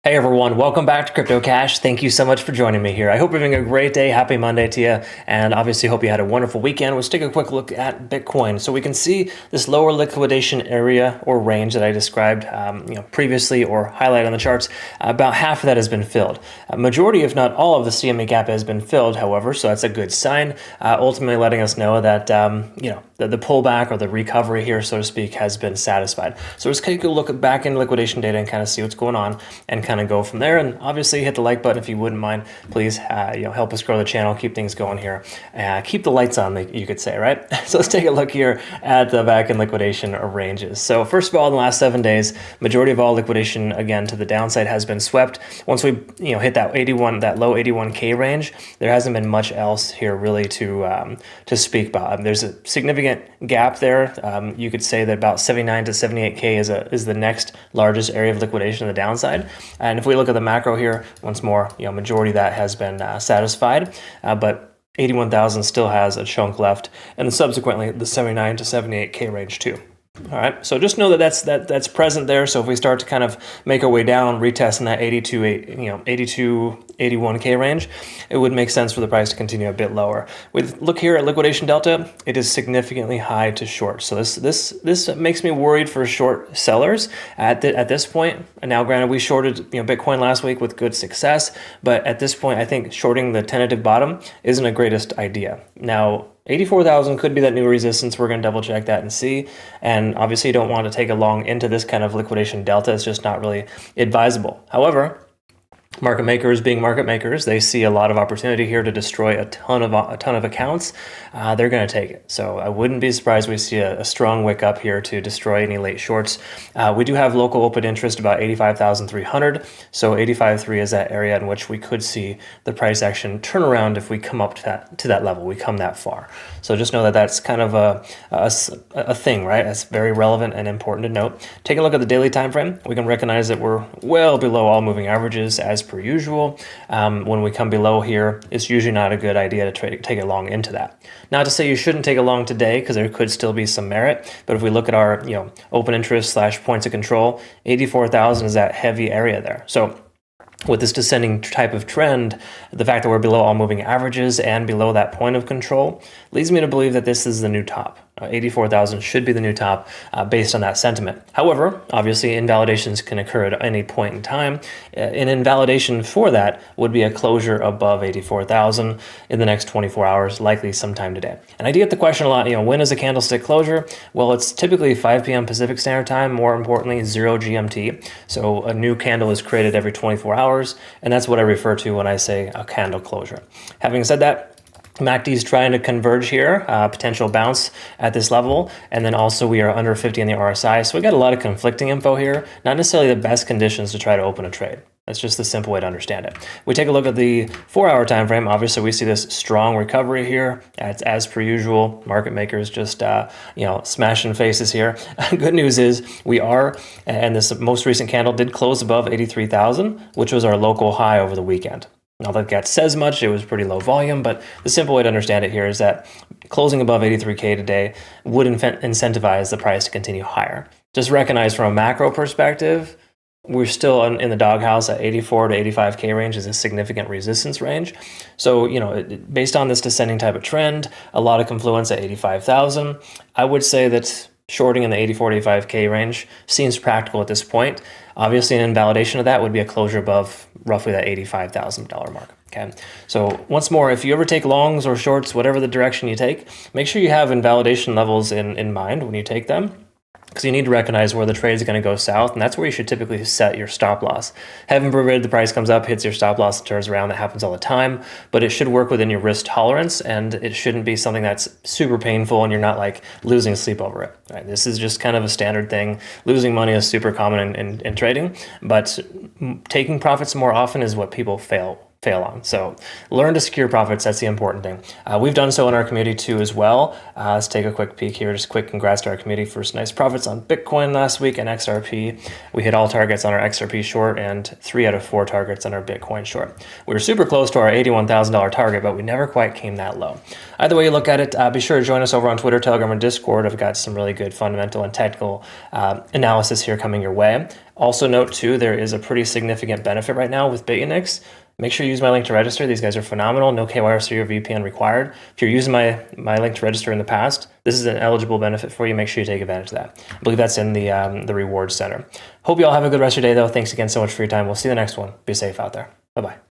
Hey everyone, welcome back to Crypto Cash. Thank you so much for joining me here. I hope you're having a great day. Happy Monday to you. And obviously hope you had a wonderful weekend. Let's take a quick look at Bitcoin. So we can see this lower liquidation area or range that I described previously or highlighted on the charts. About half of that has been filled. A majority, if not all, of the CME gap has been filled, however, so that's a good sign, ultimately letting us know that the pullback or the recovery here, so to speak, has been satisfied. So let's take a look back in liquidation data and kind of see what's going on and kind of go from there. And obviously hit the like button if you wouldn't mind. Please help us grow the channel, keep things going here, keep the lights on, you could say, right? So let's take a look here at the back in liquidation ranges. So first of all, in the last 7 days, majority of all liquidation again to the downside has been swept. Once we hit that low 81K range, there hasn't been much else here really to speak about. There's a significant gap there. You could say that about 79 to 78K is the next largest area of liquidation on the downside. And if we look at the macro here, once more, majority of that has been satisfied, but 81,000 still has a chunk left, and subsequently the 79 to 78K range too. All right, so just know that that's present there. So if we start to kind of make our way down, retesting that 82, 81K range, it would make sense for the price to continue a bit lower. We look here at liquidation delta; it is significantly high to short. So this makes me worried for short sellers at this point. And now, granted, we shorted Bitcoin last week with good success, but at this point, I think shorting the tentative bottom isn't the greatest idea. Now, 84,000 could be that new resistance. We're going to double check that and see. And obviously you don't want to take a long into this kind of liquidation delta. It's just not really advisable. However, market makers being market makers, they see a lot of opportunity here to destroy a ton of accounts. They're going to take it. So I wouldn't be surprised we see a strong wick up here to destroy any late shorts. We do have local open interest about 85,300. So 85.3 is that area in which we could see the price action turn around if we come up to that level. We come that far. So just know that that's kind of a thing, right? That's very relevant and important to note. Take a look at the daily time frame. We can recognize that we're well below all moving averages as per usual. When we come below here, it's usually not a good idea to take a long into that. Not to say you shouldn't take a long today, because there could still be some merit, but if we look at our open interest / points of control, 84,000 is that heavy area there. So with this descending type of trend, the fact that we're below all moving averages and below that point of control leads me to believe that this is the new top. 84,000 should be the new top based on that sentiment. However, obviously invalidations can occur at any point in time. An invalidation for that would be a closure above 84,000 in the next 24 hours, likely sometime today. And I do get the question a lot, when is a candlestick closure? Well, it's typically 5 p.m. Pacific Standard Time, more importantly, 0 GMT. So a new candle is created every 24 hours, and that's what I refer to when I say a candle closure. Having said that, MACD is trying to converge here, potential bounce at this level, and then also we are under 50 in the RSI, so we got a lot of conflicting info here, not necessarily the best conditions to try to open a trade. That's just the simple way to understand it. We take a look at the 4-hour time frame. Obviously, we see this strong recovery here. As per usual, market makers just smashing faces here. Good news is we are, and this most recent candle did close above 83,000, which was our local high over the weekend. Not that that says much, it was pretty low volume, but the simple way to understand it here is that closing above 83K today would incentivize the price to continue higher. Just recognize from a macro perspective, we're still in the doghouse at 84 to 85K range is a significant resistance range. So, based on this descending type of trend, a lot of confluence at 85,000, I would say that shorting in the 84 to 85K range seems practical at this point. Obviously, an invalidation of that would be a closure above roughly that $85,000 mark. Okay. So once more, if you ever take longs or shorts, whatever the direction you take, make sure you have invalidation levels in mind when you take them, because you need to recognize where the trade is going to go south, and that's where you should typically set your stop loss. Heaven forbid the price comes up, hits your stop loss, and turns around. That happens all the time, but it should work within your risk tolerance, and it shouldn't be something that's super painful and you're not like losing sleep over it. Right? This is just kind of a standard thing. Losing money is super common in trading, but taking profits more often is what people fail fail on. So learn to secure profits. That's the important thing. We've done so in our community too as well. Let's take a quick peek here. Just quick congrats to our community for nice profits on Bitcoin last week and XRP. We hit all targets on our XRP short and 3 out of 4 targets on our Bitcoin short. We were super close to our $81,000 target, but we never quite came that low. Either way you look at it, be sure to join us over on Twitter, Telegram, and Discord. I've got some really good fundamental and technical analysis here coming your way. Also note too, there is a pretty significant benefit right now with Bitunix. Make sure you use my link to register. These guys are phenomenal. No KYC or VPN required. If you're using my link to register in the past, this is an eligible benefit for you. Make sure you take advantage of that. I believe that's in the rewards center. Hope you all have a good rest of your day though. Thanks again so much for your time. We'll see you in the next one. Be safe out there.